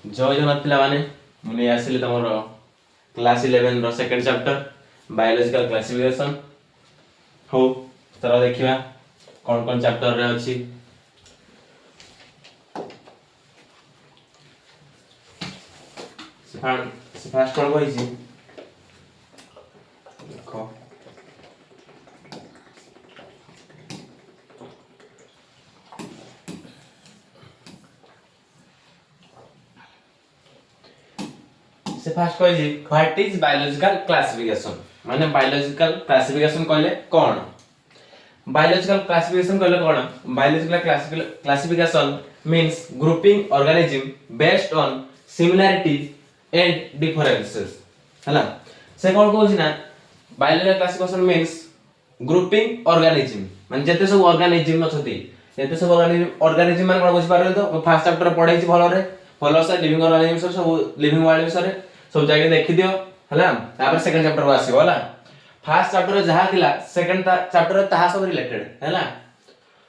जय जगन्नाथ पिला माने मुझे आसिले तुम क्लास 11 रो सेकंड चैप्टर बायोलॉजिकल क्लासिफिकेशन हो चलो देखिबा कौन कौन चैप्टर रे अछि। फर्स्ट कौन कहिछि देखो से फर्स्ट कहिछि व्हाट इज बायोलॉजिकल क्लासिफिकेशन माने बायोलॉजिकल क्लासिफिकेशन कहले कोन बायोलॉजिकल क्लासिफिकेशन कहले कोन biological classification means grouping organism based on similarities and differences हला से कोन कहछि ना biological classification means grouping organism माने जते सब ऑर्गेनिज्म अछती जते सब ऑर्गेनिज्म माने कोन बुझि पारले तो फर्स्ट चैप्टर पढाइछि भलो से लिविंग ऑर्गेनिज्म सब लिविंग वर्ल्ड विषय सब जाके देखि दियो हला तापर सेकंड चैप्टर को आसीबो हला फर्स्ट चैप्टर जहा थिला सेकंड चैप्टर ताहा सब रिलेटेड हला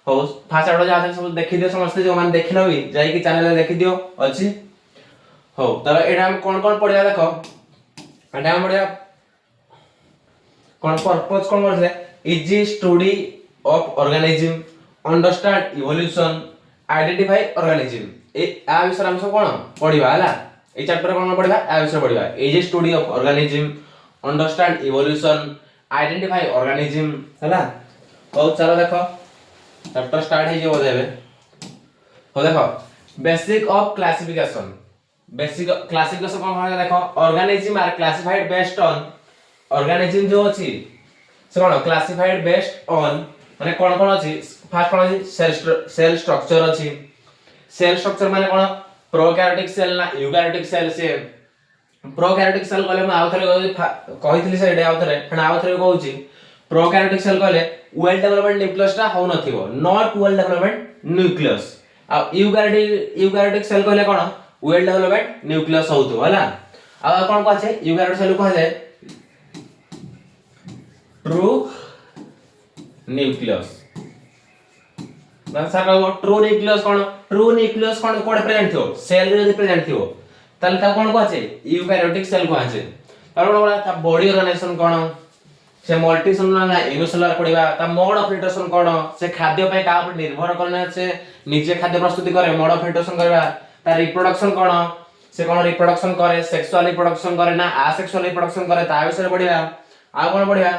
हो फर्स्ट चैप्टर जहा था सब देखि दियो समस्त जो मान देखिनो भी जाई कि चैनल रे देखि दियो अछि हो तब एडा हम कोन पढिया देखो एडा हम पढिया कोन पर्पस कोन करले easy study of organism understand evolution identify organism ए आ विषय हम सब कोन पढिबा हला ए चैप्टर कोन पढिबा आ विषय पढिबा easy study of organism understand evolution identify organism हला हो चलो देखो चैप्टर स्टार्ट हे जे बदेबे हो देखो basic of classification basic classification कोन है देखो organism are classified based on organism जो अछि से कोन क्लासिफाइड बेस्ड ऑन माने कोन अछि फर्स्ट कोन अछि सेल स्ट्रक्चर अछि सेल स्ट्रक्चर माने कोन प्रोकैरियोटिक सेल ना यूकैरियोटिक सेल से प्रोकैरियोटिक सेल कहले म आउथरे कहितली से एडे आउथरे फना आउथरे कहूची प्रोकैरियोटिक सेल कहले वेल डेवलपमेंट न्यूक्लियस टा हो नथिबो नॉट वेल डेवलपमेंट न्यूक्लियस आ यूकैरियोटिक सेल कहले कोन वेल डेवलपमेंट न्यूक्लियस होतो हला आ कोन कहै छै यूकैरियोटिक सेल कहै छै ट्रू न्यूक्लियस ना सारा ट्रू न्यूक्लियस कोन कोड प्रेजेंट थियो सेल रे प्रेजेंट थियो ताले ता कोन कहै छै यूकैरियोटिक सेल कहै छै तार कोन ता बॉडी ऑर्गेनाइजेशन कोन से मल्टीसेलुलर ना यूनिसेलुलर पडिबा ता मोड ऑफ न्यूट्रिशन कोन से खाद्य पे का पर निर्भर करने से निजे खाद्य प्रस्तुति करे मोड ऑफ न्यूट्रिशन करबा ता रिप्रोडक्शन कोन से कोन रिप्रोडक्शन करे सेक्सुअल रिप्रोडक्शन करे ना असेक्सुअल रिप्रोडक्शन करे ता विषय पडिबा आ कोन पडिबा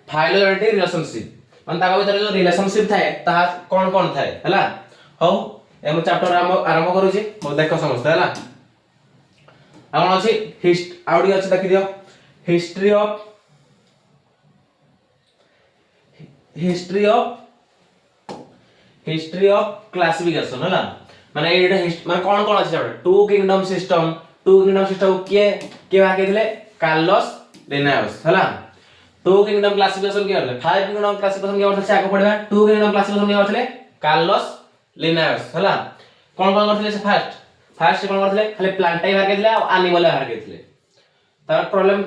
फाइलोजेनेटिक रिलेशनशिप मन ताका भीतर जो रिलेशनशिप थाए ता कोन थाए हला हो एम चैप्टर आरंभ करू छी हो देखो समझते हला आ कोन अछि आउडी अछि देखि दियो हिस्ट्री ऑफ क्लासिफिकेशन हला माने एटा माने कोन अछि चैप्टर टू किंगडम सिस्टम के भागे दिले कार्लोस लिनायस हला टू किंगडम क्लासिफिकेशन के हले फाइव किंगडम क्लासिफिकेशन के वर्ष से आगे पढबा टू किंगडम क्लासिफिकेशन के वर्ष कार्लोस लिनायस हला कोन करथिले से फर्स्ट कोन करथिले खाली प्लांटाई भागे दिले आ एनिमल भागे दिले तार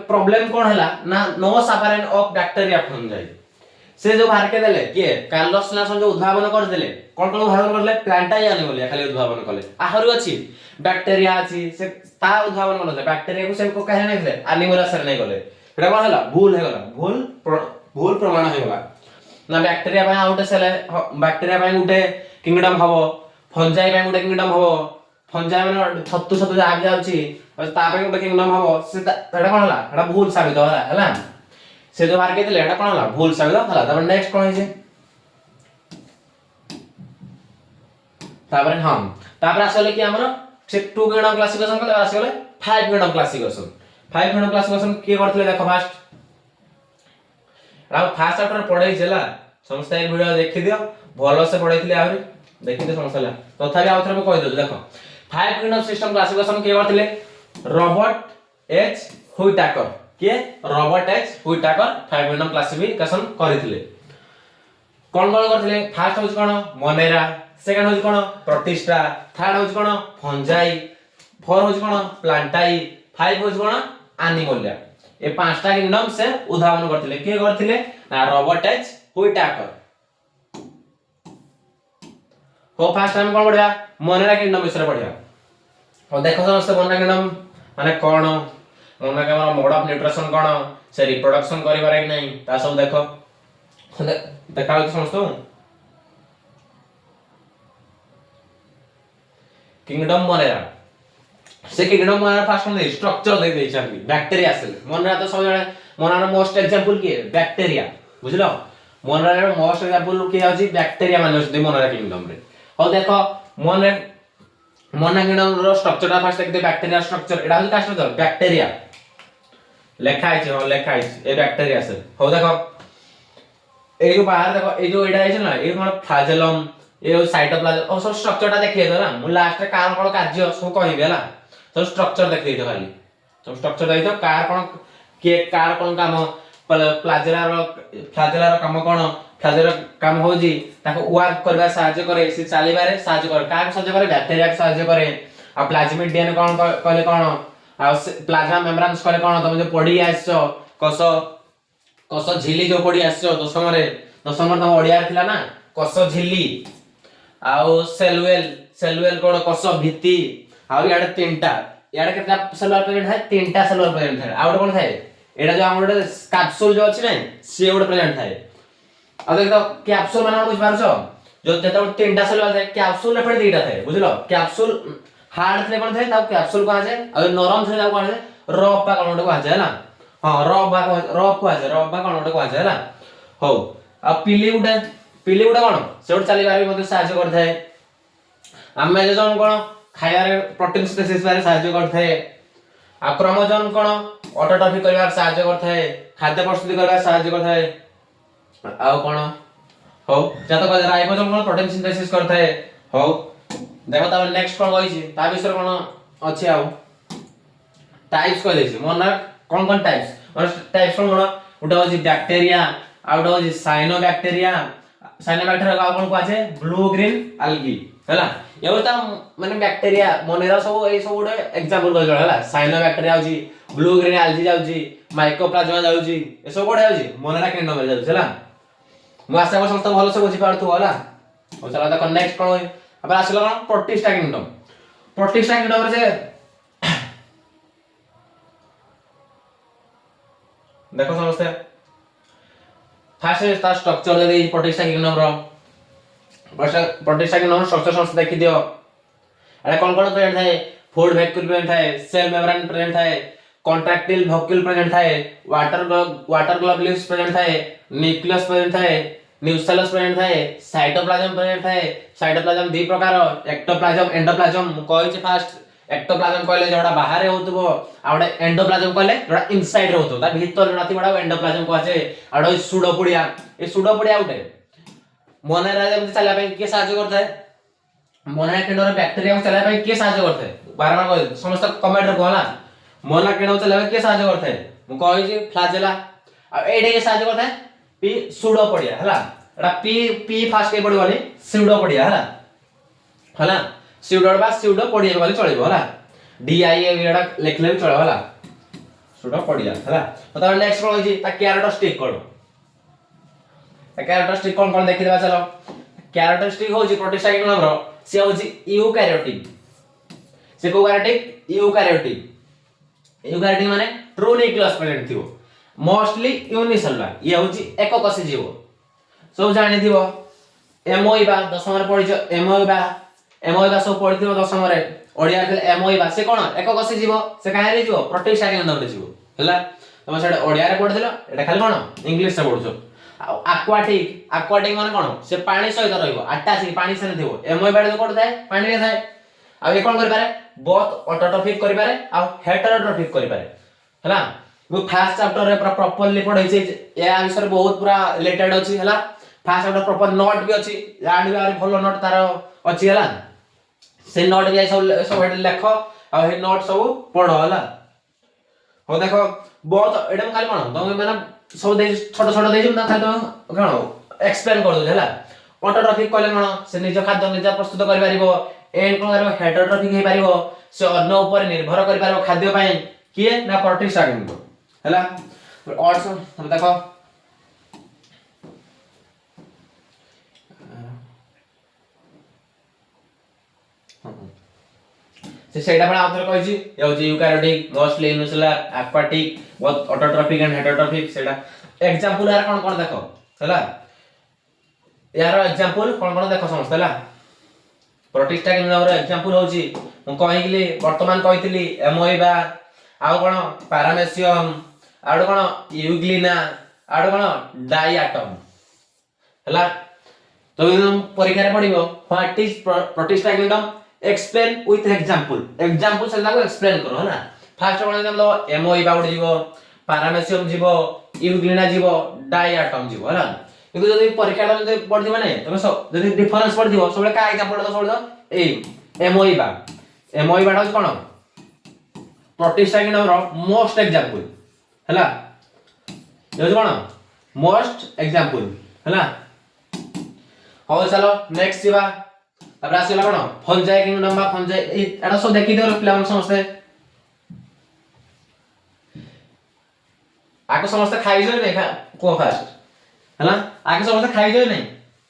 प्रॉब्लम कोन हला ना नो सफरेंट ऑफ बैक्टीरिया फंजाई से जो बाहर के देले के कार्लोस लिनायस जो उद्भावन कर देले कोन उद्भावन करले प्लांटाई एनिमल खाली उद्भावन करले आहुरी अछि बैक्टीरिया अछि से ता उद्भावन करले बैक्टीरिया को से को कहे नै दिले एनिमल सर नै गले एटा कोन हला भूल प्रमाण हे गला ना बैक्टीरिया पे आउट सेल बैक्टीरिया पे गुटे किंगडम हबो फंजाई पे गुटे किंगडम हबो फंजाई माने छत्तु आगे जाउची ता पे गुटे किंगडम हबो से एटा कोन हला एटा भूल साबित हला से जो बाहर के दिले एटा कोन हला भूल साबित हला तब नेक्स्ट कोन है तापर हम तापर आसले कि हमर से टू किंगडम क्लासिफिकेशन कले आसले फाइव किंगडम क्लासिफिकेशन के करथले देखो फर्स्ट चैप्टर पढाई जेला समस्त ए वीडियो देखि दियो भलो से पढाइथिले आहुरी देखि दे समस्या तथापि आउथरे में कहि दो देखो फाइव किंगडम सिस्टम क्लासिफिकेशन के करथले Robert H Whittaker five kingdom classification करिथिले कोन करथिले फर्स्ट होज कोन मोनेरा सेकंड होज कोन प्रोटिस्टा थर्ड होज कोन फंजाई फोर होज कोन प्लांटाई फाइव होज कोन एनिमलिया ए पांचटा किंगडम से उद्भावन करथिले के करथिले ना रॉबर्ट एच हुइटाकर हो फर्स्ट टाइम कोन पढिया मोनेरा किंगडम विषय पढिया और देखो समस्त मोना किंगडम माने कोन मोना के मोड ऑफ न्यूट्रिशन कोन से रिप्रोडक्शन करिबार कि नहीं ता सब देखो देखा समस्त किंगडम मोनेरा से किंगडम मोनेरा फास्ट में स्ट्रक्चर दे दे छथि बैक्टीरिया सेल मोनेरा तो सब जने मोनेरा मोस्ट एग्जांपल के बैक्टीरिया बुझलो मोनेरा मोस्ट एग्जांपल के अछि बैक्टीरिया माने अछि मोनेरा किंगडम रे और देखो मोने मोना किंगडम रो स्ट्रक्चर ता फास्ट देखते बैक्टीरिया स्ट्रक्चर एडा का स्ट्रक्चर बैक्टीरिया लेखा है हो लेखा है ए बैक्टीरिया सेल हो देखो ए जो बाहर देखो ए जो एडा है ना ए कोन फ्लाजेलम ए साइटोप्लाज्म और सब स्ट्रक्चर ता देखिए दो ना मु लास्ट रे कारण कोन कार्य सब कहिबे हला सब स्ट्रक्चर देखि दे खाली सब स्ट्रक्चर देखि दो कार कोन के कार कोन काम फ्लाजेला रो काम कोन फ्लाजेला काम हो जी ताको वर्क करबा सहायता करे से चालीबारे सहायता करे का सहायता करे बैक्टीरिया सहायता करे आ प्लाज्मिड डीएनए कोन कहले कोन आ प्लाज्मा मेम्ब्रेन्स कहले कोन तुम जो पढ़ी आछो कस कस झिली जो पढ़ी आछो दशम तुम ओडिया थिला ना कस झिली आउ सेलवेल कोन कस भित्ति आउ याडे तीनटा याडे केतना सेलुलर प्रेजेंट है तीनटा सेलुलर प्रेजेंट है आउ कोन थाए एडा जो हमर कैप्सूल जो अछि नै से ओडे प्रेजेंट थाए आ देख तो कैप्सूल माने बुझ पारछो जो जेता तीनटा सेलुलर थाए कैप्सूल एफडे दीटा थाए बुझलो कैप्सूल हार्ड थे कोन थाए ता कैप्सूल को आजे आ नरम थे ता कोन आजे रफ बा कोन को आजे हला हां रफ को आजे रफ बा कोन को आजे हला हो आ पिली उडा कोन सेउड चली बारे मते सहायता करथाय आमे जे जन कोन खाया रे प्रोटीन सिंथेसिस बारे सहायता करथाय आ क्रोमोजोम कोन ऑटोट्रॉफी करबार सहायता करथाय खाद्य प्रस्तुति करबार सहायता करथाय आ कोन हो जा तो राइबोसोम कोन प्रोटीन सिंथेसिस करथाय हो देखो ता नेक्स्ट कोन कहिछि ता विषय कोन अछि आ टाइप्स कह देछि मोना कोन टाइप्स कोन उटा होछि बैक्टीरिया आउट होछि साइनोबैक्टीरिया का कोन को आछे ब्लू ग्रीन algae हला एवता माने बैक्टीरिया मोनेरा सब ए सब उडे एग्जांपल कह जळा हला साइनोबैक्टीरिया होछि ब्लू ग्रीन algae जाउछि माइकोप्लाज्मा जाउछि ए सब कोडे होछि मोनेरा किंगडम में जाउछि हला मु आशा कर समस्त भलो से बुझि पारथु हला ओ चला त नेक्स्ट कोन होय अब आसलो कोन प्रोटिस्टा किंगडम रे जे देखो समझते फास्ट ता स्ट्रक्चर दे प्रोटिस्टा किंगडम रो प्रोटिस्टा किंगडम स्ट्रक्चर समझते देखि दियो अरे कोन प्रेजेंट थाए फूड वैक्यूल प्रेजेंट थाए सेल मेम्ब्रेन प्रेजेंट थाए कॉन्ट्रैक्टाइल वैक्यूल प्रेजेंट थाए वाटर ग्लोब्युल्स प्रेजेंट थाए न्यूक्लियस प्रेजेंट थाए न्यूक्लियस प्रेजेंट थाए साइटोप्लाज्म प्रेजेंट थाए साइटोप्लाज्म दी प्रकार एक्टोप्लाज्म एंडोप्लाज्म कहै छै फास्ट एक्टोप्लाज्म कहले जोडा बाहर होतबो आउडे एंडोप्लाज्म कहले जोडा इनसाइड होतो ता भीतर जोडा थिबडा एंडोप्लाज्म कहै छै आउडे सुडोपोडिया ए सुडोपोडिया उठे मोनेरा जेम चला पे के साहाय्य करता है मोनेरा किंगडम बैक्टीरिया को चला पे के साहाय्य करता है बारबार कह समस्त कमेंट रे कहला मोनेरा किंगडम चला पे के साहाय्य करता है मु कहै छी फ्लाजेला आ एडे के साहाय्य करता है पी सुडोपोडिया हला एडा पी फास्ट के पड़िबोनी सुडोपोडिया हला सुडो बा सुडो पडिया बोले चलिबो हला डी आई ए एडा लिखले भी चलिबो हला सुडो पडिया हला तो नेक्स्ट कोन होई ता कैरेक्टरिस्टिक कोन ता कैरेक्टरिस्टिक कोन देखि देबा चलो कैरेक्टरिस्टिक होजी प्रोटिस्टा किंगडम रो से होजी यूकैरियोटिक से को यूकैरियोटिक माने ट्रू न्यूक्लियस प्रेजेंट थिबो मोस्टली यूनिसेलुलर ये होजी एककोशी जीव सब जानि थिबो एमोइबा दशमरे पढिछ एमोइबा सब पढिथिबो दशमरे ओडिया खेल एमोइबा से कोन एककोशी जीव से काहे रे जीव प्रोटिस्टा किंगडम रे जीव हला तमे सेडा ओडिया रे पढिथिलो एटा खाली कोन इंग्लिश रे पढुछो aquatic माने कोन से पानी सहित रहइबो अटैच पानी से थिबो एमोइबा रे कोन थाए पानी रे थाए आ ए कोन करि पारे बोथ ऑटोट्रॉफिक करि पारे आ हेटेरोट्रॉफिक करि पारे हला वो फर्स्ट चैप्टर रे प्रॉपर्ली पढै छै ए आंसर बहुत पूरा रिलेटेड अछि हला फर्स्ट चैप्टर प्रॉपर नोट भी अछि याड भी आरे भलो नोट तार अछि हला से नोट भी सब हेड लेखो आ हे नोट सब पढो हला हो देखो बहुत एडम खाली कोन तुम माने सब दे छोट छोट दे जिम खाली तुम कोन एक्सप्लेन कर दो हला ऑटोट्रॉफिक कहले कोन से निज खाद्य निज प्रस्तुत करि पारिबो एंड कोन करिवो हेटेरोट्रॉफिक हे पारिबो से अन्न ऊपर निर्भर करि पारिबो खाद्य पय किए ना प्रोटिस्टा किंगडम हला और सब देखो से सेटा पण आउथर कहछि ए होछि eukaryotic mostly unicellular aquatic both autotrophic and heterotrophic सेटा एग्जांपल यार कोन देखो हला यार एग्जांपल कोन देखो समझ हला प्रोटिस्टा किंगडम रो एग्जांपल होछि मु कहिली वर्तमान कहितली एमोइबा आउ कोन पैरामेसियम आउ कोन यूग्लिना आउ कोन डाइएटम हला तो परीक्षा रे पडिबो what is protista kingdom explain with example से लागो एक्सप्लेन करो हला फर्स्ट कोन मतलब एमोइबा उड जीवो पैरामेसियम जीवो यूग्लिना जीवो डाइएटम जीवो हला किंतु जदि परीक्षा रे पढि दिबा नै तमे सब जदि डिफरेंस पढि दिबो सबले का एग्जांपल तो छोड़ ए एमोइबा होज कोन प्रोटिस्टा किंगडम रो मोस्ट एग्जांपल हला होज कोन मोस्ट एग्जांपल हला हो चलो नेक्स्ट जीवा अब आसीला कोन फंजाई किंगडम बा फंजाई एटा सब देखि दियो प्लान समझते आको समझते खाइ जो नै को फास्ट हला आके समझते खाइ जो नै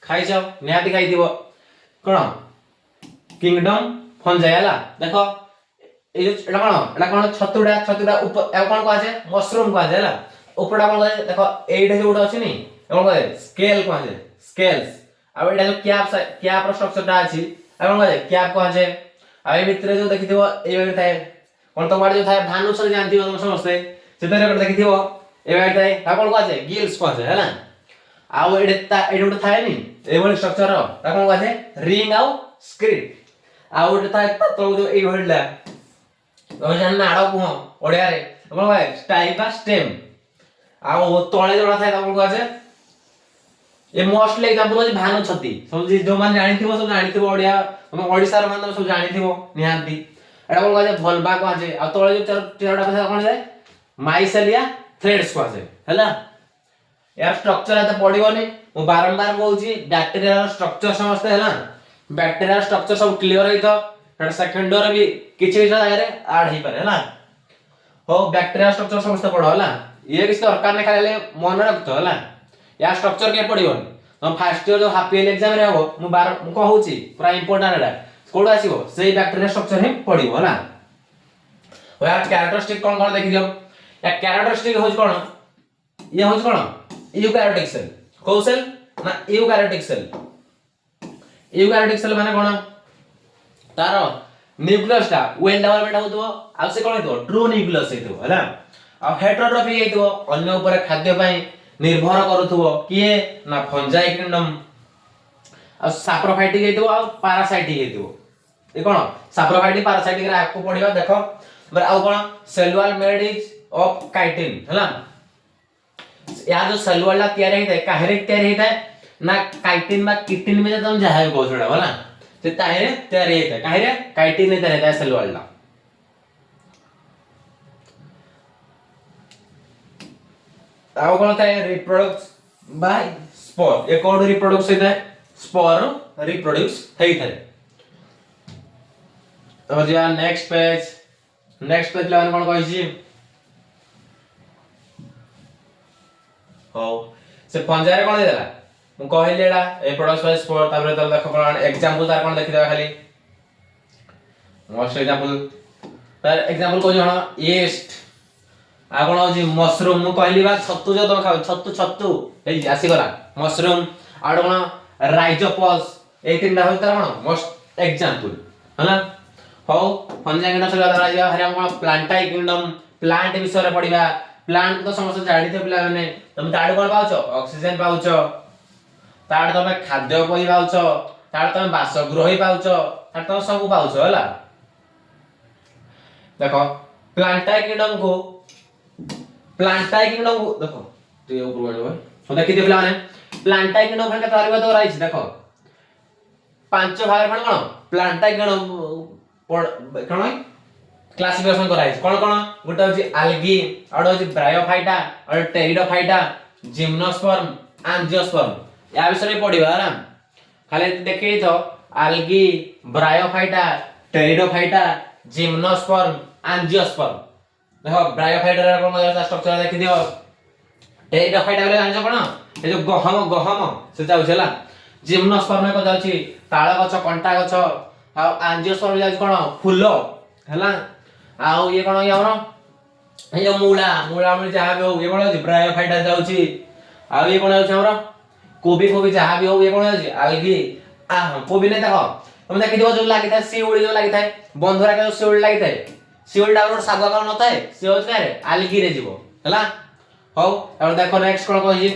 खाइ जाओ निहाती खाइ दिबो कोन किंगडम फंजाई हला देखो एटा कोन छतुडा ऊपर ए कोन को आछे मशरूम को आछे हला ऊपरटा कोन देखो एइडे जोटा अछि नि कोन को स्केल को आछे स्केल्स आ एटा जो कैप रो स्ट्रक्चर ता अछि आ कोन को कैप को आछे आ ए भितरे जो देखिथिबो ए बारे थाए कोन तो बारे जो थाए भानु सर जानथिबो तुम समझते सेतरे कोन देखिथिबो ए बारे थाए ता कोन को आछे गिल्स को आछे हला आ एडे उडे थाए नि ए बळे स्ट्रक्चर रो ता कोन को आछे रिंग आउ स्क्रिप्ट आ उडे थाए तो जो ए होडला तो जान ना आडो को ओडिया रे कोन को स्टाइल बा स्टेम आ तळे जोडा थाए ता कोन को आछे ए मोस्टली एग्जांपल अछि भानु छती सब जो मान जानिथिबो सब जानिथिबो ओडिया हम ओडिसा रो मान सब जानिथिबो निहांती एडा कोन कहजे भलबा को आछे आ तळे जो तेरडा भाषा कोन जाय माइसेलिया थ्रेड्स को आछे हला यार स्ट्रक्चर एत पडिबोनी मु बारंबार कहूची बैक्टीरिया रो स्ट्रक्चर समझते हला बैक्टीरिया स्ट्रक्चर सब क्लियर होइतो एटा सेकंड रो भी किछि जगह रे ऐड ही पारे हला हो बैक्टीरिया स्ट्रक्चर समझते पढो हला ये किछ दरकार नै खाले मन रखतो हला या स्ट्रक्चर के पडिबोनी हम फर्स्ट ईयर जो हाफ ईयर एग्जाम रे हो मु कहूची पूरा इंपोर्टेंट एटा कोड आसीबो सेही बैक्टीरिया स्ट्रक्चर ही पडिबो हला हो यार कैरेक्टरिस्टिक कोन देखि दियो या कैरेक्टरिस्टिक होज कोन ये होज कोन यूकैरियोटिक सेल को सेल ना यूकैरियोटिक सेल माने कोन तारो न्यूक्लियस ता वेल डेवलपमेंट होतबो आ से कोन हेतबो ट्रू न्यूक्लियस हेतबो हला आ हेटेरोट्रॉफिक हेतबो अन्य ऊपर खाद्य पई निर्भर करूथबो किए ना फंजाई किंगडम आ सैप्रोफाइटिक हेतबो आ पैरासाइटिक हेतबो ए कोन सैप्रोफाइटिक पैरासाइटिक रे आपको पढिबा देखो बर आ कोन cell wall made is of chitin हला या जो सेल वॉल ला तयार हेतै काहेरे तयार हेतै ना काइटिन बा किटिन में तुम जाहे को छोड़ा हला से ताहे तयार हेतै काहेरे काइटिन ने तयार हेतै सेल वॉल ला आउ कोन थाए reproduce by spore A code reproduce हेतै स्पोर रिप्रोड्यूस हेइ थाए अब जा नेक्स्ट पेज ला कोन कहै छी हो से फंजाई कोन देला मु कहले एडा ए प्रोडक्ट्स बाय स्पोर तापर त देखो कोन एग्जांपल तार कोन देखि देबा खाली मोस्ट एग्जांपल तार एग्जांपल को जण ईस्ट आ कोन हो जी मशरूम मु कहली बा छत्तू जो तुम खाओ छत्तू ए आसी गला मशरूम आड कोन राइजोपस ए तीनटा हो तार कोन मोस्ट एग्जांपल हला हो फंजाई किंगडम से दादा जा हरिया कोन प्लांटाई किंगडम प्लांट विषय रे पढिबा प्लांट तो समस्त जानि थे पिला माने तुम ताड कोन पाउछो ऑक्सीजन पाउछो ताड तमे खाद्य पई पाउछो ताड तमे बासगृह ही पाउछो ताड तमे सब पाउछो हला देखो प्लांटाई किंगडम को देखो तो ये ऊपर बढ़ो हो देखि दे पिला माने प्लांटाई किंगडम फन का तारिबा तो राइछ देखो पांच भाग फन कोन प्लांटाई किंगडम कोन क्लासिफिकेशन कराइ कोन कोन गोटे होची आल्गी आडो होची ब्रायोफाइटा और टेरिडोफाइटा जिम्नोस्पर्म एंजियोस्पर्म या विषय में पढिबा आराम खाली देखै तो algae bryophyta pteridophyta gymnosperm angiosperm देखो ब्रायोफाइटा रे कोन मजा स्ट्रक्चर देखि दियो टेरिडोफाइटा बोले जानछो कोन ए जो गहम से जाउछला जिम्नोस्पर्म को जाउची ताळ गछ कंटा गछ आ एंजियोस्पर्म जाउची कोन फूल ହେଲା ଆଉ ଇଏ କଣ ଆମର ଏ ଯୋଉ ମୂଳା ମୂଳା ମୂଳି ଯାହା ବି ହଉ ଇଏ କଣ ଅଛି ବ୍ରାୟୋଫାଇଟା ଯାଉଛି ଆଉ ଇଏ କଣ ଅଛି ଆମର କୋବି ଯାହା ବି ହଉ ଇଏ କଣ ଅଛି ଆଲଗି କୋବି ନାଇଁ ଦେଖ ତମେ ଦେଖିଥିବ ଯୋଉ ଲାଗିଥାଏ ଶିଉଳି ଯୋଉ ଲାଗିଥାଏ ବନ୍ଧୁରା ଯୋଉ ଶିଉଳି ଲାଗିଥାଏ ଶିଉଳିଟା ଗୋଟେ ଶାଗୁଆ କଣ ନଥାଏ ସେ ହଉଛି କାରେ ଆଲଗିରେ ଯିବ ହେଲା ହଉ ତାପରେ ଦେଖ ନେକ୍ସଟ କଣ କହିଛି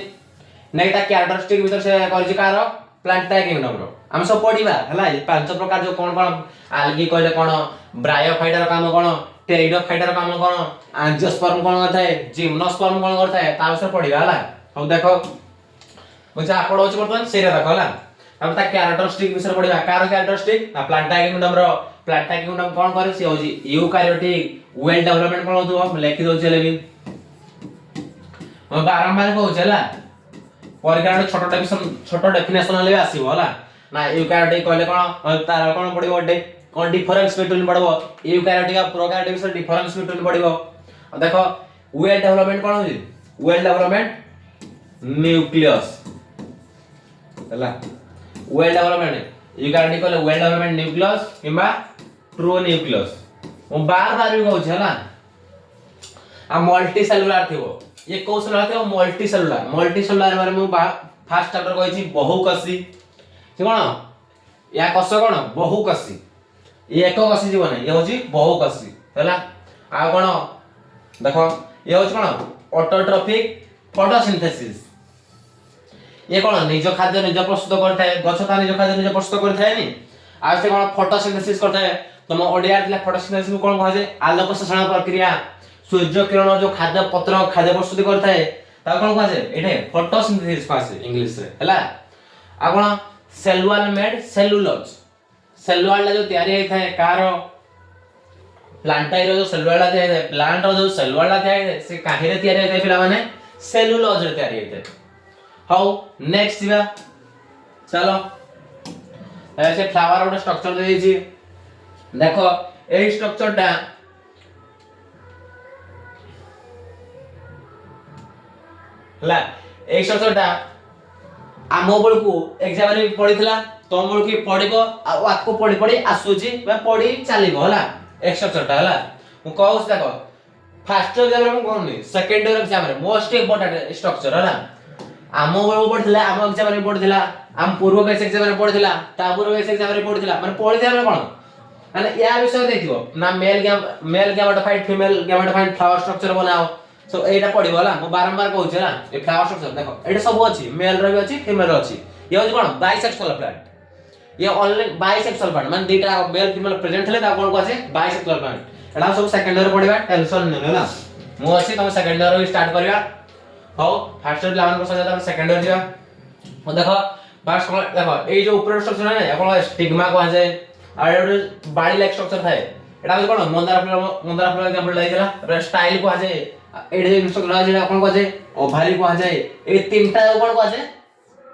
ନେକ୍ସଟ ତା କ୍ୟାରେକ୍ଟରିଷ୍ଟିକ ଭିତରେ ସେ କରିଛି କାର ପ୍ଲାଣ୍ଟା କିଙ୍ଗଡମର ଆମେ ସବୁ ପଢିବା ହେଲା ଏ ପାଞ୍ଚ ପ୍ରକାର ଯୋଉ କଣ କଣ ଆଲଗି କହିଲେ କଣ ବ୍ରାୟୋଫାଇଟାର କାମ କଣ ଟେରିଡୋଫାଇଟାର କାମ କଣ ଆଞ୍ଜିଓସ୍ପର୍ମ କଣ କରିଥାଏ ଜିମ୍ନୋସ୍ପର୍ମ କଣ କରିଥାଏ ତା ବିଷୟରେ ପଢିବା ହେଲା ହଉ ଦେଖ ମୁଁ ଯାହା ପଢଉଛି ବର୍ତ୍ତମାନ ସେଇଟା ଦେଖ ହେଲା अब ता कैरेक्टरिस्टिक विषय पढिबा कार कैरेक्टरिस्टिक ना प्लांटा किंगडम कोन करे से होजी यूकैरियोटिक वेल डेवलपमेंट कोन होतो हम लिखि दो चले भी हम बारंबार कहू छला परीक्षा छोटो डेफिनेशन ले आसीबो होला ना यूकैरियोटिक कहले कोन तार कोन पडिबो डे कोन डिफरेंस बिटवीन पडबो यूकैरियोटिक आ प्रोकैरियोटिक से डिफरेंस बिटवीन पडिबो देखो वेल डेवलपमेंट कोन होजी वेल डेवलपमेंट न्यूक्लियस होला वेल डेवलपमेंट यूकैरियोटिक कहले वेल डेवलपमेंट न्यूक्लियस किबा ट्रू न्यूक्लियस हम बार बार भी कहू छला आ मल्टी सेलुलर थिबो ये कोन सेलुलर थिबो मल्टी सेलुलर बारे में फर्स्ट चैप्टर कहै छी बहुकसी से कोन या कस कोन बहुकसी ये एको कसी जीवन ये होची बहुकसी हैला आ कोन देखो ये होची कोन ऑटोट्रोफिक फोटोसिंथेसिस ये कोन निज खाद्य निज प्रस्तुत करथाय गछता निज खाद्य निज प्रस्तुत करथाय नि आ से कोन फोटोसिंथेसिस करथाय तम ओडिया दिला फोटोसिंथेसिस कोन कहै आलोक शोषण प्रक्रिया सूर्य किरण जो खाद्य पत्र खाद्य प्रस्तुत करथाय ता कोन कहै एठे फोटोसिंथेसिस कहै इंग्लिश रे हैला आ कोन cell wall made cellulose cell wall जो तयारी होई थाए कार प्लांटाई रो जो सेल वॉल तयारी है प्लांट रो जो सेल वॉल तयारी है से काहे रे तयारी है पिला माने सेलुलोज रे तयारी है हाउ नेक्स्ट बा चलो ऐसे फ्लावर वाला स्ट्रक्चर दे दीजिए देखो ए स्ट्रक्चर टा ला ए स्ट्रक्चर टा आमो बळ को एग्जाम रे पढितला तो बळ की पढिबो आ आको पढि पढि आसुची बा पढि चालिबो हला ए स्ट्रक्चर टा हला मु कहउस देखो फर्स्ट एग्जाम रे मु कहउनी सेकंड एग्जाम रे मोस्ट इंपोर्टेंट स्ट्रक्चर हला आमो बळ पढितला आमो एग्जाम रे पढितला आम पूर्व बेस एग्जाम रे पढितला ता पूर्व बेस एग्जाम रे पढितला माने पढितला कोन माने या विषय देखिबो ना male gametophyte female gametophyte flower structure बनाओ सो एटा पढिबो हला मु बारंबार कहउछ हला ए फ्लावर स्ट्रक्चर देखो एटा सब अछि मेल रे भी अछि फीमेल रे अछि ये होछ कोन बाइसेक्सुअल प्लांट ये ओनली बाइसेक्सुअल प्लांट माने दीटा मेल फीमेल प्रेजेंट हले ता कोन को अछि बाइसेक्सुअल प्लांट एटा सब सेकंड ईयर पढिबा टेंशन नै हला मु अछि तम सेकंड ईयर स्टार्ट करबा हाउ फर्स्ट ईयर लावन को सजा सेकंड ईयर जा ओ देखो फर्स्ट देखो ए जो ऊपर स्ट्रक्चर है अपन स्टिग्मा को आ जाए और बाडी लाइक स्ट्रक्चर थाए एटा कोन मंदार फूल एग्जांपल लाइला तापर स्टाइल को आ जाए एडे स्ट्रक्चर आ जाए अपन को आ जाए ओभारी को आ जाए ए तीनटा कोन को आ जाए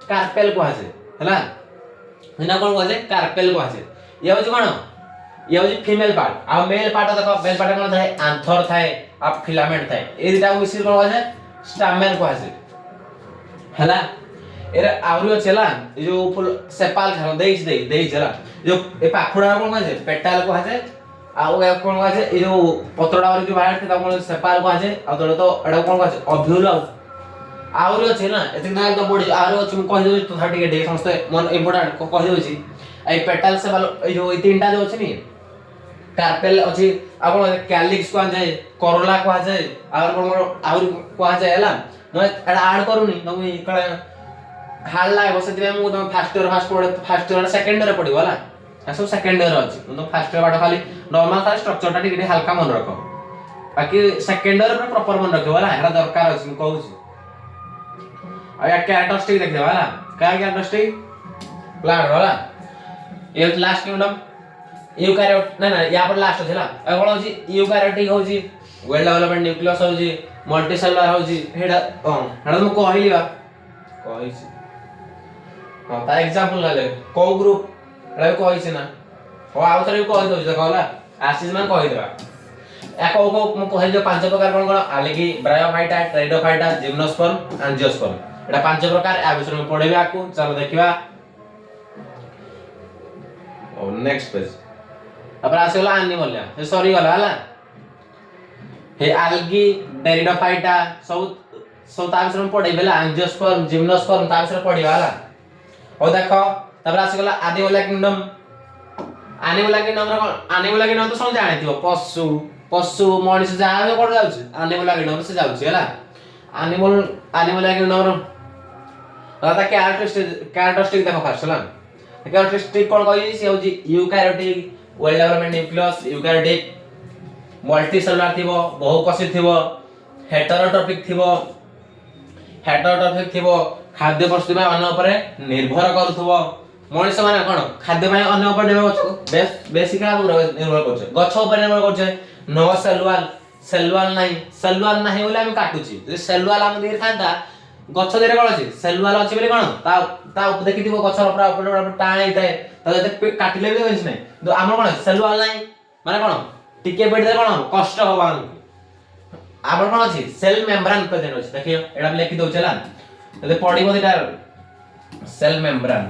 कार्पेल को आ जाए हला हिना कोन को आ जाए कार्पेल को आ जाए ये होची कोन ये होची फीमेल पार्ट आ मेल पार्ट देखो मेल पार्ट कोन थाए आंथर थाए आ फिलामेंट थाए ए दिटा मिसिर कोन आ जाए स्टामेन को आ जाए हला एरा आवरी चला जो फुल सेपाल खा देई चला जो ए पाखुडा कोन कहै पेटाल को हाजे आउ ए कोन कहै ए जो पत्रडा वाली जो बाहर थे कोन सेपाल को हाजे आ तो एडा कोन कहै अभ्यूल आवरी चला एते ना तो बडी आवरी छ कहि दो तो 30 के डे समस्त मन इंपोर्टेंट को कहि दोछि ए पेटाल सेपाल ए जो ए तीनटा जो अछि नी कार्पेल अछि आ कोन कैलिक्स को हाजे कोरोला को हाजे और कोन आवरी को हाजे हला म एडा ऐड करूनी तो इकळे हाल लाग बसे दिबे मु तो फर्स्ट ईयर सेकंड ईयर पढिबो हला आ सब सेकंड ईयर अछि मु तो फर्स्ट ईयर बाटा खाली नॉर्मल खाली स्ट्रक्चर टा टिके हल्का मन रखो बाकी सेकंड ईयर में प्रॉपर मन रखो हला एरा दरकार अछि मु कहू छी आ या कैरेक्टरिस्टिक देख देबा हला का कैरेक्टरिस्टिक प्लांट हला ये लास्ट किंगडम यूकैरियोट ना या पर लास्ट छला ए कोन होची यूकैरियोटिक होची वेल डेवलपमेंट न्यूक्लियस होची मल्टी सेलुलर होची हेडा हेडा मु कहली बा कहै छी हां ता एग्जांपल लाले को ग्रुप रे कहै छी ना हो आउ थरे कहै दो देखो हला आशीष मान कहै देबा एको को मु कहै जो पांच प्रकार कोन कोन आलेगी ब्रायोफाइटा ट्रेडोफाइटा जिम्नोस्पर्म एंजियोस्पर्म एटा पांच प्रकार आ विषय में पढेबा को चलो देखिबा और नेक्स्ट पेज तापर आसीगला एनिमल हे सरी गला हला हे आल्गी डेरिडोफाइटा सब ता विषय में पढ़े बेला एंजियोस्पर्म जिम्नोस्पर्म ता विषय पढ़िबा हला और देखो तापर आसीगला एनिमल किंगडम एनिमल किंगडम तो सब जानिथिबो पशु मनुष्य जहाँ भी कोड जाउछ एनिमल किंगडम से जाउछ हला एनिमल किंगडम रो आता कैरेक्टरिस्टिक देखो फर्स्ट हला कैरेक्टरिस्टिक कोन कहि से होजी eukaryotic well development nucleus eukaryotic multicellular थिबो बहुकोषी थिबो हेटेरोट्रॉपिक थिबो खाद्य प्रस्तुति में अन्य ऊपर निर्भर करूथबो मनुष्य माने कोन खाद्य में अन्य ऊपर निर्भर बेसिक निर्भर करछे गछ ऊपर निर्भर करछे नो सेलुअल नाही बोले हम काटुची जे सेलुअल हम देर थांता गछ देरे कोन अछि सेलुअल अछि बोले कोन ता देखिथिबो गछ ऊपर टाण हेताय ता जते काटिले भी होइछ नै तो हमर कोन सेलुअल नाही माने कोन टिके बेड दे कोन कष्ट होबान हमर कोन अछि सेल मेम्ब्रेन प्रेजेंट अछि देखियो एडा लिखि दउ चला जते पढिबो दिटा सेल मेम्ब्रेन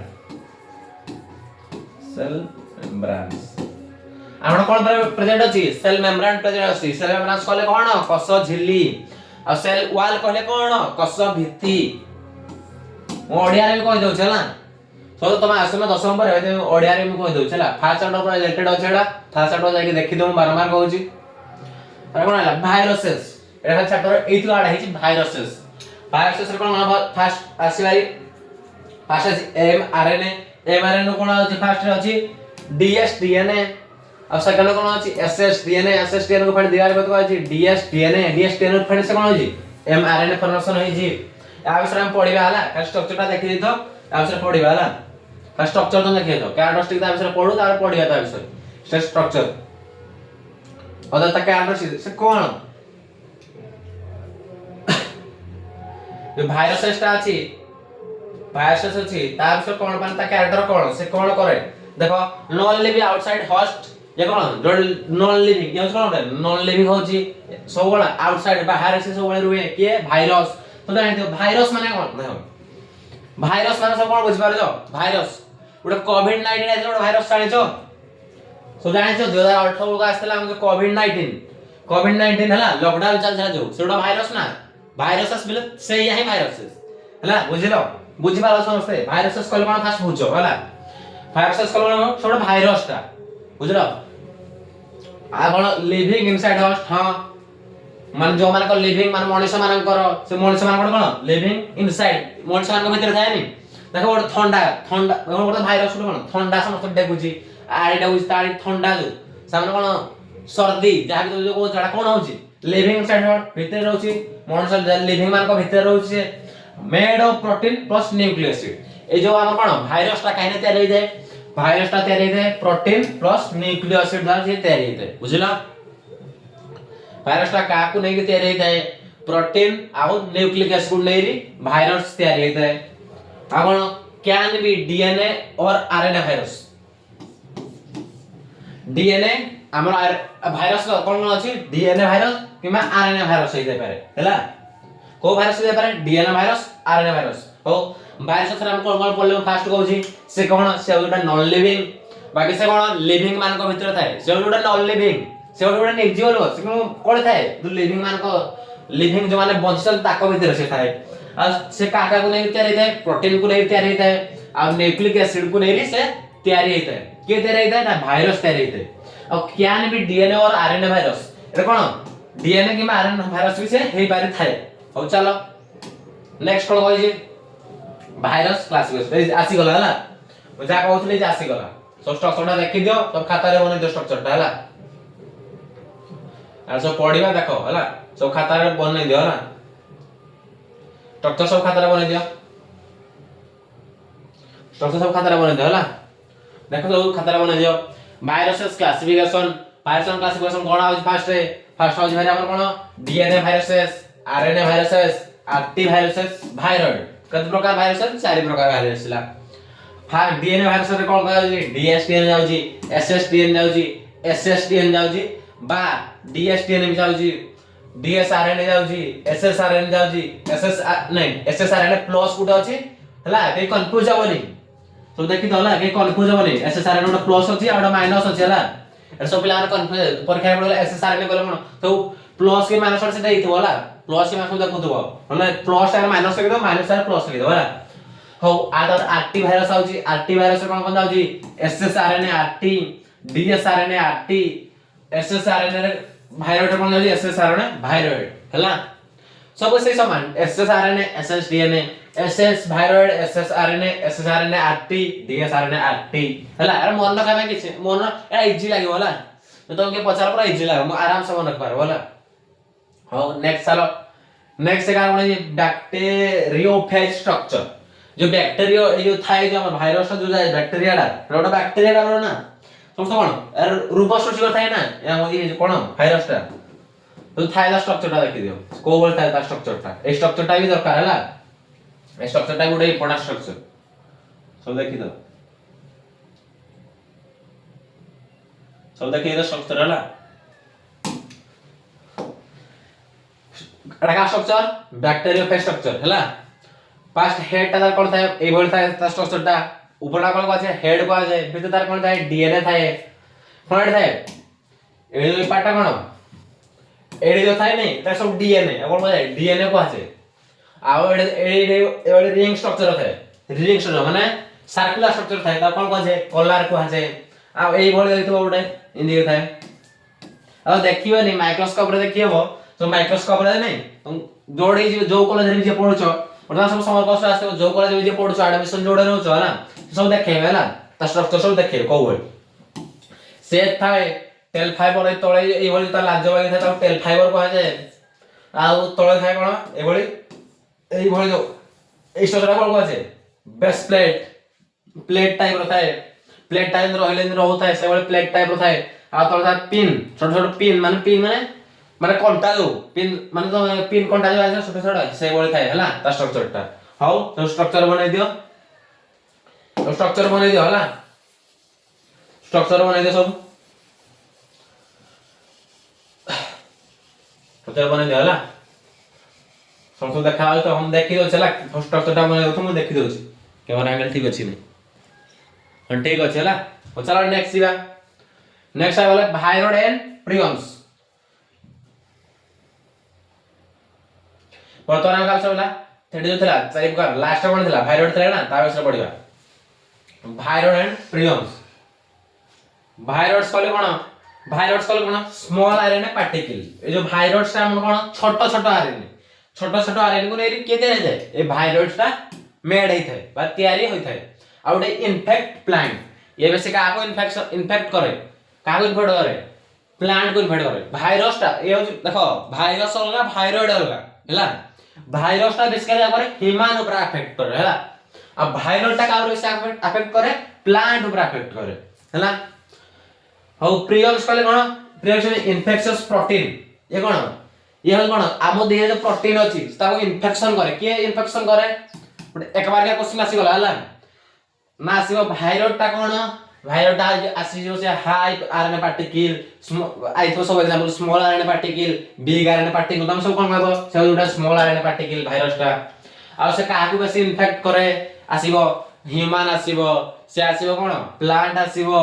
हमर कोन प्रेजेंट अछि सेल मेम्ब्रेन प्रेजेंट अछि सेल मेम्ब्रेन कहले कोन कष झिल्ली आ सेल वॉल कहले कोन कष भित्ति ओडिया रे कहि दउ चला सो तुम आसमे 10 नंबर हे ओडिया रे म कहि दउ चला फर्स्ट चैप्टर पर रिलेटेड अछि एडा फर्स्ट चैप्टर जाके देखि दउ बारंबार कहूची अरे कोन हला वायरसेस एडा चैप्टर 8 वाला हेछि वायरसेस रे कोन फर्स्ट आसीबारी फर्स्ट एमआरएनए कोन अछि फर्स्ट रे अछि डीएसडीएनए और सेकंड कोन अछि एसएसडीएनए को फड दियार बत अछि डीएसडीएनए फड से कोन अछि एमआरएनए फॉर्मेशन होई जी आ विषय हम पढिबा हला का स्ट्रक्चर ता देखि दिथो आ विषय पढिबा हला का स्ट्रक्चर तो देखि दिथो कैरेक्टरिस्टिक ता विषय पढु तार पढिबा ता विषय स्ट्रक्चर और ता कैरेक्टरिस्टिक से कोन जो वायरसेस ता अछि ता विषय कोन पान ता कैरेक्टर कोन से कोन करे देखो नॉन लिविंग आउटसाइड होस्ट ये कोन नॉन लिविंग ये कोन नॉन लिविंग होची सब कोन आउटसाइड बाहर से सब रुए के वायरस तो जानि वायरस माने कोन देखो वायरस माने सब कोन बुझ पारे जो वायरस उडा कोविड-19 आइलो उडा वायरस जानि छो सब जानि छो 2018 को आस्तेला हम कोविड-19 हला लॉकडाउन चल था जो सेडा वायरस ना वायरसेस बिल से यही वायरसेस हला बुझिलो बुझि पालो समझते वायरसेस कल कोन फास्ट बुझो हला वायरसेस कल कोन सेडा वायरस ता बुझलो आ कोन लिविंग इनसाइड होस्ट हां मान जो मान को लिविंग मान मनुष्य मान कर से मनुष्य मान कोन लिविंग इनसाइड मनुष्य मान को भीतर थाय नि देखो गोटे ठंडा गोटे भाइरस कोन ठंडा समस्त डेगुची आड़ी डेगुची ताड़ी ठंडा जो सामने कोन सर्दी जहा भी जो को जड़ा कोन होची लिविंग इनसाइड होस्ट भीतर रहउची मनुष्य लिविंग मान को भीतर रहउची made of protein plus nucleic acid ए जो हम कोन वायरस ता काहे तयार होई जाय वायरस ता तयार होई जाय प्रोटीन प्लस न्यूक्लिक एसिड द्वारा से तयार होई जाय बुझला वायरस ता का को नहीं तयार होई जाय प्रोटीन आउ न्यूक्लिक एसिड नै री वायरस तयार होई जाय आ कोन कैन बी डीएनए और आरएनए वायरस डीएनए हमर वायरस कोन अछि DNA virus keema RNA virus होई जाय पारे हला को वायरस होई जाय पारे डीएनए वायरस आरएनए वायरस हो वायरस थरा हम कोन पढले फास्ट कहूची से कोन से गोटा नॉन लिविंग बाकी से कोन लिविंग मान को भीतर थाए से गोटा नॉन लिविंग से गोटा निर्जीव लो से कोन थाए तो लिविंग मान को लिविंग जो माने बंचल ताको भीतर से थाए आ से काका को नहीं तयार होता प्रोटीन को नहीं तयार होता है आ न्यूक्लिक एसिड को नहीं से तयार होता है के तयार होता है ना वायरस तयार होता है और कैन भी डीएनए और आरएनए वायरस एटा कोन डीएनए कि आरएनए वायरस भी से हेई पारे थाए हो चलो नेक्स्ट कोन होई जे वायरस क्लासिफिकेशन आसी गला हला जा कहउतले जे आसी गला सब स्ट्रक्चरटा देखि दियो सब खाता रे बने दियो स्ट्रक्चरटा हला आ सब पढिबा देखो हला सब खाता रे बने दियो हला स्ट्रक्चर सब खाता रे बने दियो स्ट्रक्चर सब खाता रे बने दियो हला देखो सब खाता रे बने दियो वायरसेस क्लासिफिकेशन कोन आ फर्स्ट आ भाई हमर कोन DNA viruses RNA viruses RT viruses viroid कत प्रकार वायरस 4 प्रकार वायरस ला हा डीएनए वायरस रे कोन कहै डीएसडीएन जाउची एसएसडीएन जाउची एसएसडीएन जाउची बा डीएसडीएन भी जाउची डीएसआरएनए जाउची एसएसआरएनए जाउची एसएसआरएनए प्लस गुड अछि हला के कंफ्यूज होबनी तो देखि दला के कंफ्यूज होबनी एसएसआरएनए प्लस अछि आ माइनस अछि हला एटा सब पिला कन्फ्यूज परीक्षा पड़े एसएसआरएनए कहले कोन तो प्लस के माइनस से देइथबो होला प्लस के माइनस देखुथबो होला प्लस आर माइनस लिखि दो माइनस आर प्लस लिखि दो होला हो आदर आरटी भाइरस आउची आरटी भाइरस कोन कोन आउची ssRNA RT dsRNA RT ssRNA virus कोन आउची एसएसआरएनए भाइरस होला सब से समान ssRNA ssDNA SS virus ssRNA ssRNA RT dsRNA RT होला अरे मन का में किछ मन ए इजी लागे होला तो के पचार पूरा इजी लागे आराम से मन रख पार होला हो नेक्स्ट चलो नेक्स्ट का कोन बैक्टीरियोफेज स्ट्रक्चर जो बैक्टीरिया जो थाए जो भाइरस जो जाय बैक्टीरियाडा रोटा बैक्टीरियाडा रो ना समस्त कोन अरे रूप सृष्टि थाए ना या ये कोन भाइरसटा तो थाएला स्ट्रक्चरटा देखि दियो को बोल थाए ता स्ट्रक्चरटा ए स्ट्रक्चरटा भी दरकार हला ए स्ट्रक्चरटा गुडे इंपोर्टेंट स्ट्रक्चर सब देखि दो सब देखि दो स्ट्रक्चर हला एटा का स्ट्रक्चर बैक्टीरियोफेज स्ट्रक्चर हला फर्स्ट हेड ता कोन थाए ए बोल थाए ता स्ट्रक्चरटा ऊपरटा कोन আছে हेड को আছে ভিতর তার কোন থাকে ডিএনএ থাকে কোন থাকে এই পার্টটা কোন एडी जो थाई नहीं ता सब डीएनए अपन बोले डीएनए को আছে आ एडी रिंग स्ट्रक्चर थाए रिंग स्ट्रक्चर माने सर्कुलर स्ट्रक्चर थाए ता कोन আছে कलर को আছে आ एई भले देखिबो उडे इंदी थाए आ देखिबो नहीं माइक्रोस्कोप रे देखिबो तो माइक्रोस्कोप रे नहीं तुम जोड़ी जो कॉलेज रे जे पढुछो ओटा सब समर कोर्स आसे जो कॉलेज रे जे पढुछो एडमिशन जोड़े रहउछो हला सब देखेबे हला ता स्ट्रक्चर सब देखेबे कोवे से थाए टेल फाइबर तळे एई भली ता लाज बागी था टेल फाइबर को जाय आ तळे थाए कोन ए भली एई भली जो ए स्ट्रक्चर कोन को আছে बेस प्लेट टाइप रो थाए प्लेट टाइप रहले रहउ थाए से भली प्लेट टाइप रो थाए आ तळे थाए पिन छोट छोट पिन माने माने कोनटा जो पिन माने तो पिन कोनटा जो আছে छोट छोट से भली थाए हला ता स्ट्रक्चरटा हाउ तो स्ट्रक्चर बनै दियो तो स्ट्रक्चर बनै दियो हला स्ट्रक्चर बनै दियो सब स्ट्रक्चर बनै दियो हला सब देखा तो हम देखि दो चला स्ट्रक्चरटा बनै तो हम देखि दो कैमरा एंगल ठीक अछि नै हम ठीक अछि हला तो चलो नेक्स्ट जीवा नेक्स्ट आ वाला भाइरोड एंड प्रियंस वर्तमान का सबला थेडी जो थला चारि प्रकार लास्ट वन थला भाइरोड थला ना ता विषय पढिबा भाइरोड एंड प्रियंस भाइरोड्स कहले कोन भाइरोड्स कहले कोन स्मॉल आरएनए पार्टिकल ए जो भाइरोड्स ता हम कोन छोट आरएनए को नेरी के दे जाय ए भाइरोड्स ता मेड होई थाए बा तयारी होई थाए आ उडे इन्फेक्ट प्लांट ये बेसे का को इन्फेक्ट करे का को इन्फेक्ट करे प्लांट को इन्फेक्ट करे भाइरस ता ए देखो भाइरस अलगा भाइरोइड अलगा हला भाइरस ता बेसिकली करे ह्यूमन ऊपर अफेक्ट करे हला अब भाइरल ता का बेसे अफेक्ट करे प्लांट ऊपर अफेक्ट करे हला हो प्रियंस कहले कोन प्रियंस इन्फेक्शियस प्रोटीन ये कोन आमो देह जो प्रोटीन अछि ताको इन्फेक्शन करे के इन्फेक्शन करे एक बार का क्वेश्चन आसी गला हला ना आसीबो भाइरल ता कोन भाइरल ता आसी जो से हाई आरएनए पार्टिकल आई तो सब example small RNA particle big RNA particle तुम सब कोन कहबो से जोटा स्मॉल आरएनए पार्टिकल भाइरस ता आ से काकू बेसी इन्फेक्ट करे आसीबो ह्यूमन आसीबो से आसीबो कोन प्लांट आसीबो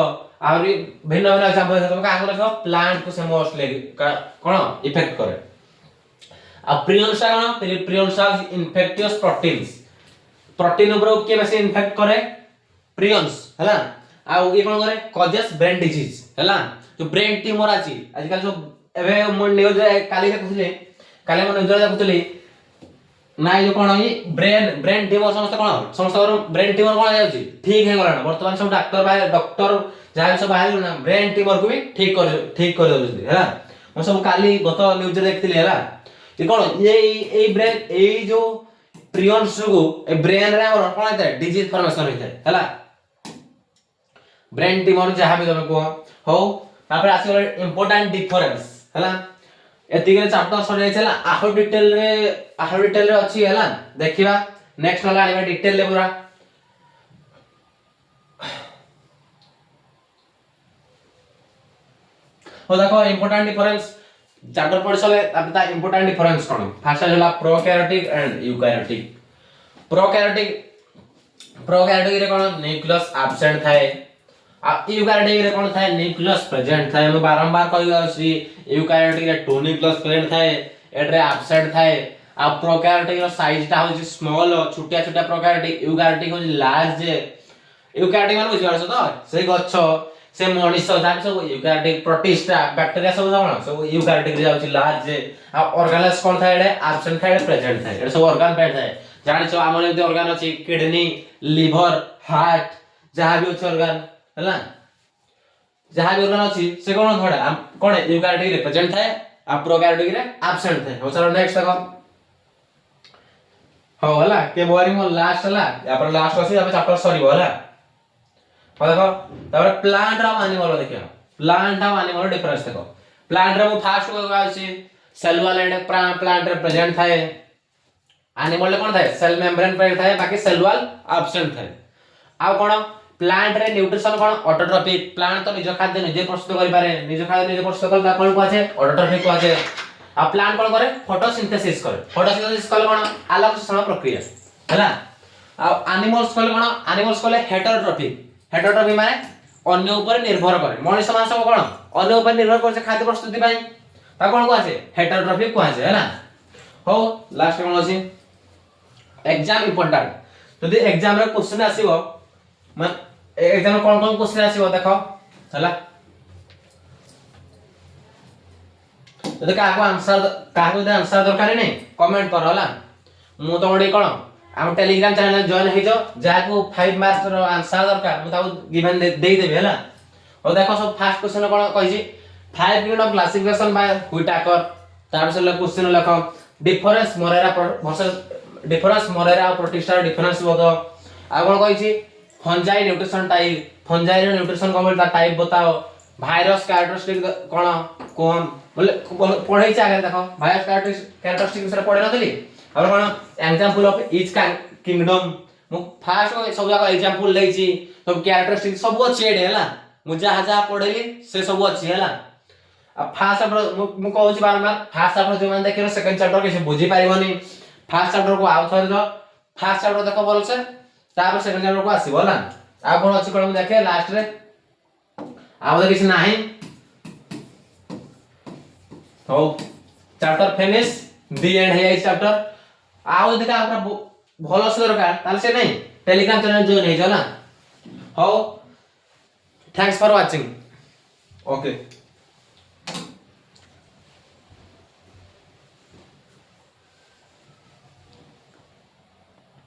आउरी भिन्न भिन्न एग्जांपल तुम काकू रखो प्लांट को से मोस्टली कोन इफेक्ट करे आ प्रियंस कोन प्रियंस इन्फेक्टियस प्रोटीन ऊपर के बेसी इन्फेक्ट करे प्रियंस हला आ ये कोन करे कॉजेस ब्रेन डिजीज हला जो ब्रेन ट्यूमर आछि आजकल जो एबे मन न्यूज काली देखुथले काली मन न्यूज देखुथले ना जो कोन ई ब्रेन ट्यूमर समस्त ब्रेन ट्यूमर कोन जाउछि ठीक हे गला वर्तमान सब डॉक्टर जहां सब आइल ना ब्रेन ट्यूमर को भी ठीक कर दउछि हला हम सब काली गत न्यूज देखथिले हला ये कोन ये ब्रेन ए जो प्रियंस को ए ब्रेन रे और कोन है डिजीज फॉर्मेशन होइते हला ब्रेन ट्यूमर जहां भी तुम को हो तापर आसी इंपोर्टेंट डिफरेंस हला एतिके चैप्टर सरे छला आहो डिटेल रे अछि हला देखिबा नेक्स्ट वाला आनिबा डिटेल ले पूरा हो देखो इंपोर्टेंट डिफरेंस चैप्टर पढ़ सले अब ता इंपोर्टेंट डिफरेंस कोन फर्स्ट होला प्रोकैरियोटिक एंड यूकैरियोटिक प्रोकैरियोटिक रे कोन न्यूक्लियस एब्सेंट थाए आ यूकारियोटिक रे कोन थाए न्यूक्लियस प्रेजेंट थाए हम बारंबार कहि आसी यूकारियोटिक रे टू न्यूक्लियस प्रेजेंट थाए एटरे एब्सेंट थाए आ प्रोकैरियोटिक रो साइज टा होची स्मॉल छोटिया छोटिया प्रोकैरियोटिक यूकारियोटिक होची लार्ज यूकारियोटिक माने बुझि पारछ तो से गच्छ से मनुष्य जान सब यूकारियोटिक प्रोटिस्टा बैक्टीरिया सब जान सब यूकारियोटिक रे जाउची लार्ज आ ऑर्गेनस कोन थाए एडे एब्सेंट थाए एडे प्रेजेंट थाए एडे सब ऑर्गन पेट थाए जानि छ हमर एते ऑर्गन अछि किडनी लिवर हार्ट जहां भी अछि ऑर्गन हला जहां भी ऑर्गन अछि से कोन थोड़ा कोन यूकारियोटिक रे प्रेजेंट थाए आ प्रोकैरियोटिक रे एब्सेंट थाए हो चलो नेक्स्ट देखो हो हला के बोरिंग लास्ट हला या पर लास्ट अछि अब चैप्टर सरीबो हला हो देखो तापर प्लांट रा एनिमल देखियो प्लांट रा एनिमल डिफरेंस देखो प्लांट रा फर्स्ट को अछि सेलुलर एंड प्लांट रे प्रेजेंट थाए एनिमल ले कोन थाए सेल मेम्ब्रेन प्रेजेंट थाए बाकी सेलुलर एब्सेंट थाए आ कोन प्लांट रे न्यूट्रिशन कोन ऑटोट्रॉपिक प्लांट तो निज खाद्य निजे प्रस्तुत करि पारे निज खाद्य निजे प्रस्तुत करला कोन को আছে ऑटोट्रॉपिक को আছে आ प्लांट कोन करे फोटोसिंथेसिस कले कोन आलोक संश्लेषण प्रक्रिया हला आ एनिमल्स कले कोन एनिमल्स कले हेटेरोट्रॉपिक माने अन्य ऊपर निर्भर करे मनुष्य मानस कोन अन्य ऊपर निर्भर करे खाद्य प्रस्तुति पई ता कोन को আছে हेटेरोट्रॉपिक को আছে हला हो लास्ट कोन अछि एग्जाम इंपोर्टेंट यदि एग्जाम रे क्वेश्चन आसीबो मन एग्जाम कोन कोन क्वेश्चन आसीबो देखो हला यदि काको आंसर दरकार नै कमेंट कर हला मु तो ओडी कोन हम टेलीग्राम चैनल जॉइन हे जो जाको 5 मार्क्स रो आंसर दरकार मु ताऊ गिवन दे देबे हला हो देखो सब फर्स्ट क्वेश्चन कोन कहि 5 यूनिट ऑफ क्लासिफिकेशन बाय व्हिटाकर तार से क्वेश्चन लिखो डिफरेंस मोरेरा प्रोटिस्टा डिफरेंस बतो आ कोन कहि fungi nutrition type fungi nutrition कम टाइप बताओ वायरस कैरेक्टरिस्टिक कोन बोले पढै छ आगे देखो वायरस कैरेक्टरिस्टिक विषय पढै नथली और कोन एग्जांपल ऑफ ईच किंगडम मु फर्स्ट सब जगह एग्जांपल लै छी सब कैरेक्टरिस्टिक सब अछि एडे हला मु जहा पढैली से सब अछि हला अब फर्स्ट चैप्टर मु कहू छी बारंबार फर्स्ट चैप्टर जो मान देखिरो सेकंड चैप्टर कैसे बुझी पारिबोनी फर्स्ट चैप्टर को आउ थरे दो फर्स्ट चैप्टर देखो बोल से तापर सेकंड चैप्टर को आसीबो हला आ कोन अछि कोन देखे लास्ट रे आ बोले किछ नाही हो चैप्टर फिनिश दी एंड है चैप्टर आउ देखा हमरा भलो से दरकार ताले से नहीं टेलीग्राम चैनल जॉइन हे जला हो थैंक्स फॉर वाचिंग ओके